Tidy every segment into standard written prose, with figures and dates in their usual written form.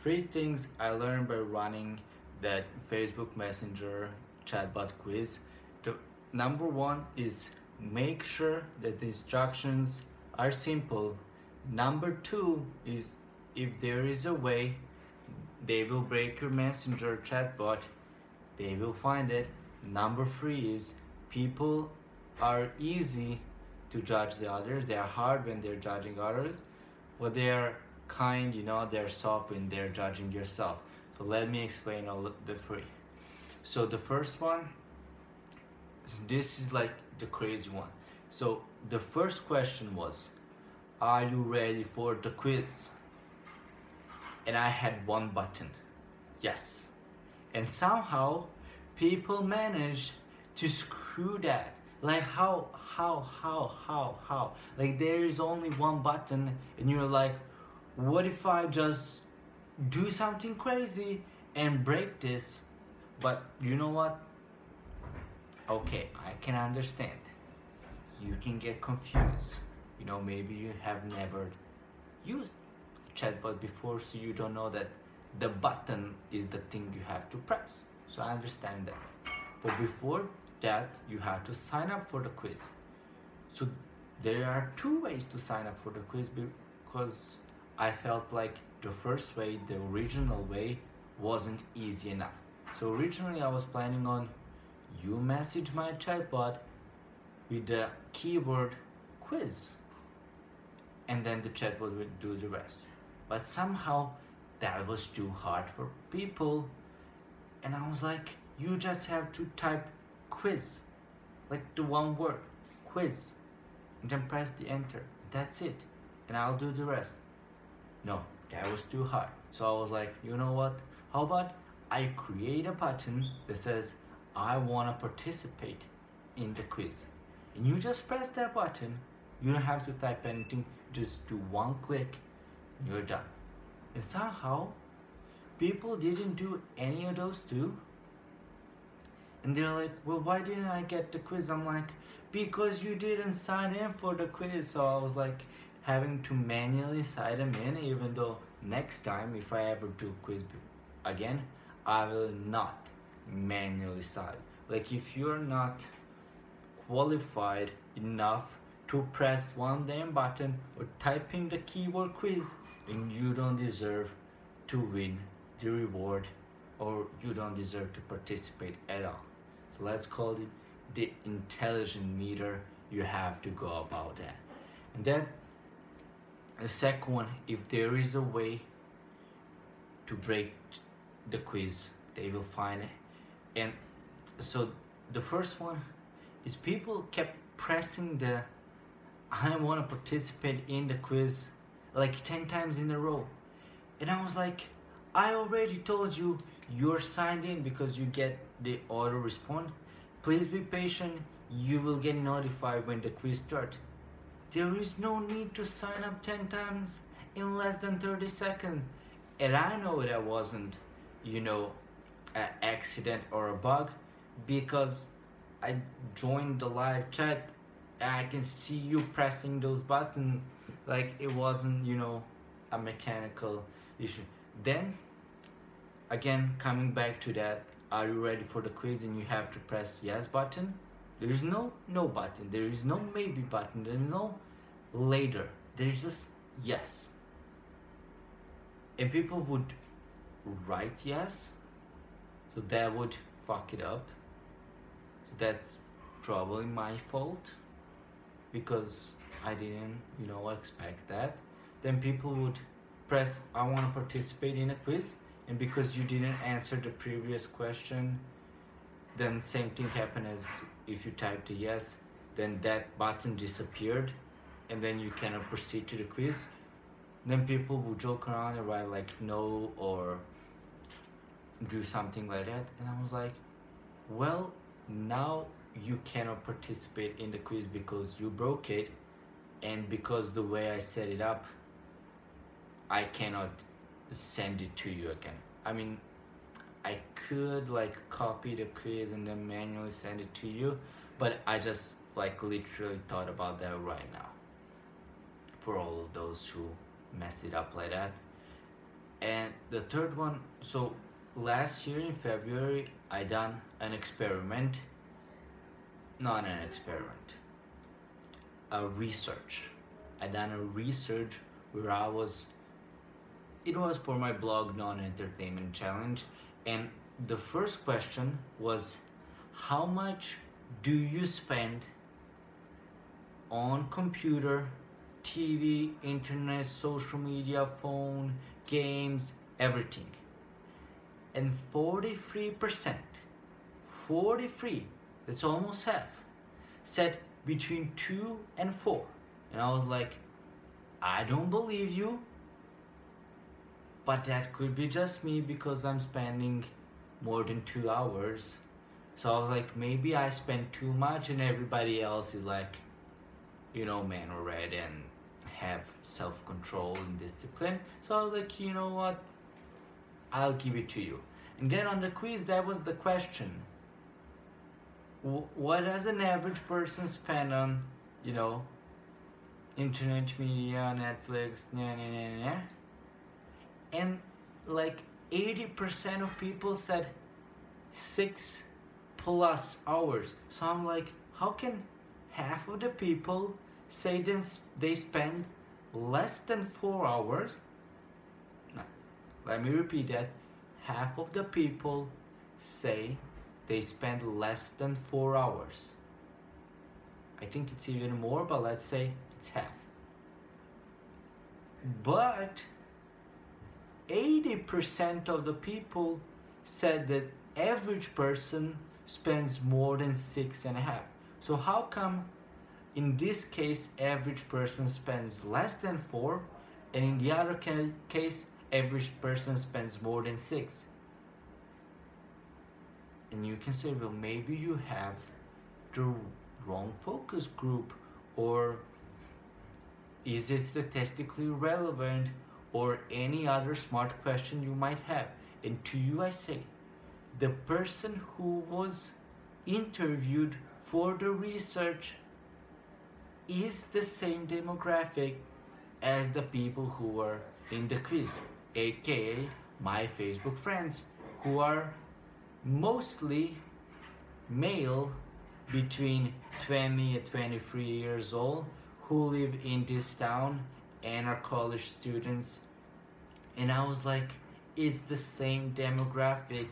Three things I learned by running that Facebook Messenger chatbot quiz. The number one is make sure that the instructions are simple. Number two is if there is a way they will break your messenger chatbot, they will find it. Number three is people are easy to judge the others. They are hard when they're judging others, but they are kind, they're soft when they're judging yourself. So let me explain all the three. So the first one, this is like the crazy one. So the first question was, are you ready for the quiz? And I had one button, yes. And somehow people manage to screw that. Like how? Like there is only one button and you're like, what if I just do something crazy and break this? But you know what? Okay, I can understand. You can get confused. Maybe you have never used chatbot before, so you don't know that the button is the thing you have to press. So I understand that. But before that, you have to sign up for the quiz. So there are two ways to sign up for the quiz, because I felt like the first way, the original way, wasn't easy enough. So originally I was planning on you message my chatbot with the keyword quiz, and then the chatbot would do the rest. But somehow that was too hard for people, and I was like, you just have to type quiz, like the one word, quiz, and then press the enter. That's it, and I'll do the rest. No, that was too hard. So I was like, you know what? How about I create a button that says, I want to participate in the quiz. And you just press that button. You don't have to type anything. Just do one click, and you're done. And somehow, people didn't do any of those two. And they're like, well, why didn't I get the quiz? I'm like, because you didn't sign in for the quiz. So I was like, having to manually sign them in, even though next time if I ever do quiz again, I will not manually sign. Like if you're not qualified enough to press one damn button or typing the keyword quiz, then you don't deserve to win the reward, or you don't deserve to participate at all. So let's call it the intelligent meter. You have to go about that. And then the second one, if there is a way to break the quiz, they will find it. And so the first one is people kept pressing the I want to participate in the quiz like 10 times in a row. And I was like, I already told you you're signed in because you get the auto respond. Please be patient, you will get notified when the quiz starts. There is no need to sign up 10 times in less than 30 seconds. And I know that wasn't, an accident or a bug, because I joined the live chat and I can see you pressing those buttons. Like it wasn't, a mechanical issue. Then, again, coming back to that, are you ready for the quiz? And you have to press yes button. There is no button, there is no maybe button, there is no later, there is just yes. And people would write yes, so that would fuck it up. So that's probably my fault, because I didn't, expect that. Then people would press I want to participate in a quiz, and because you didn't answer the previous question, then same thing happened as if you typed a yes, then that button disappeared, and then you cannot proceed to the quiz. Then people would joke around and write like no or do something like that, and I was like, well, now you cannot participate in the quiz because you broke it, and because the way I set it up, I cannot send it to you again. I mean, I could like copy the quiz and then manually send it to you, but I just like literally thought about that right now for all of those who messed it up like that. And the third one, so last year in February I done an experiment, not an experiment, a research. I done a research where it was for my blog non-entertainment challenge, and the first question was, how much do you spend on computer, TV, internet, social media, phone, games, everything? And 43%, 43, that's almost half, said between 2 and 4. And I was like, I don't believe you, but that could be just me because I'm spending more than 2 hours. So I was like, maybe I spend too much and everybody else is like, man or red and have self-control and discipline. So I was like, you know what? I'll give it to you. And then on the quiz, that was the question. What does an average person spend on, internet media, Netflix, and like 80% of people said 6+ hours. So I'm like, how can half of the people say they spend less than 4 hours? No, let me repeat that. Half of the people say they spend less than 4 hours. I think it's even more, but let's say it's half. But 80% of the people said that average person spends more than 6.5. So how come in this case average person spends less than 4, and in the other case average person spends more than 6? And you can say, well, maybe you have the wrong focus group, or is it statistically relevant, or any other smart question you might have. And to you I say, the person who was interviewed for the research is the same demographic as the people who were in the quiz, aka my Facebook friends, who are mostly male between 20 and 23 years old, who live in this town and are college students. And I was like, it's the same demographic,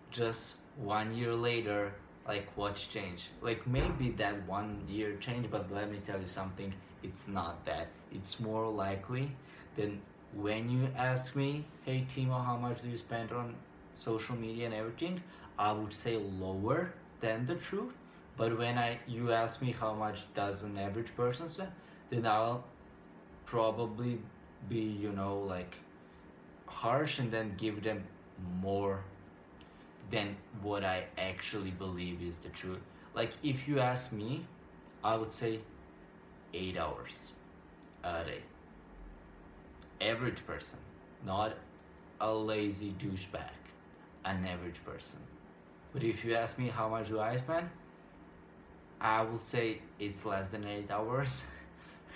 just 1 year later. Like, what's changed? Like, maybe that 1 year changed, but let me tell you something, it's not that. It's more likely than when you ask me, hey Timo, how much do you spend on social media and everything, I would say lower than the truth. But when you ask me how much does an average person spend, then I'll probably be, like harsh, and then give them more than what I actually believe is the truth. Like, if you ask me, I would say 8 hours a day. Average person, not a lazy douchebag, an average person. But if you ask me how much do I spend, I will say it's less than 8 hours,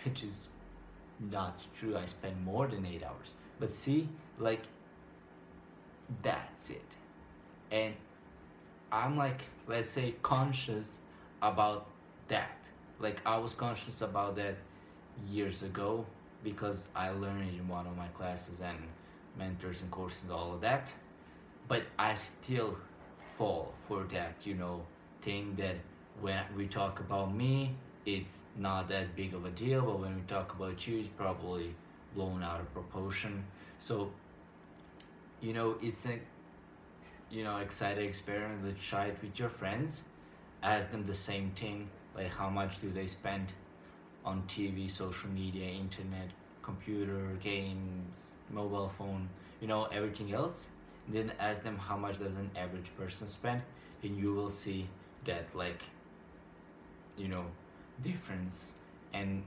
which is not true. I spend more than 8 hours. But see, like, that's it. And I'm like, let's say, conscious about that. Like, I was conscious about that years ago because I learned it in one of my classes and mentors and courses and all of that. But I still fall for that, thing that when we talk about me, it's not that big of a deal, but when we talk about you, it's probably blown out of proportion. So, it's a exciting experiment. Let's try it with your friends. Ask them the same thing, like how much do they spend on TV, social media, internet, computer, games, mobile phone, everything else. And then ask them how much does an average person spend, and you will see that, like, difference. And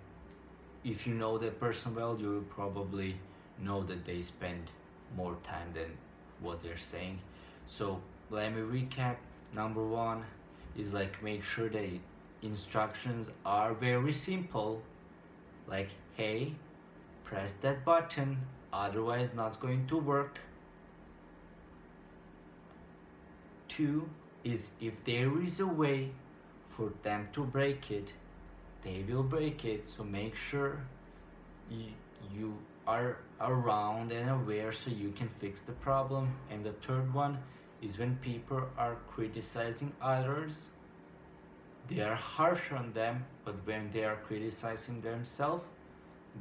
if you know that person well, you will probably know that they spend more time than what they're saying. So let me recap. Number 1 is, like, make sure the instructions are very simple, like, hey, press that button, otherwise not going to work. two is if there is a way for them to break it, they will break it. So make sure you are around and aware so you can fix the problem. And the third one is when people are criticizing others, they are harsh on them, but when they are criticizing themselves,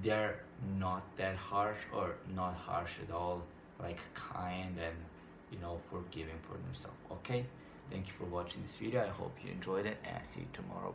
they're not that harsh, or not harsh at all, like kind and forgiving for themselves. Okay, thank you for watching this video. I hope you enjoyed it, and I see you tomorrow.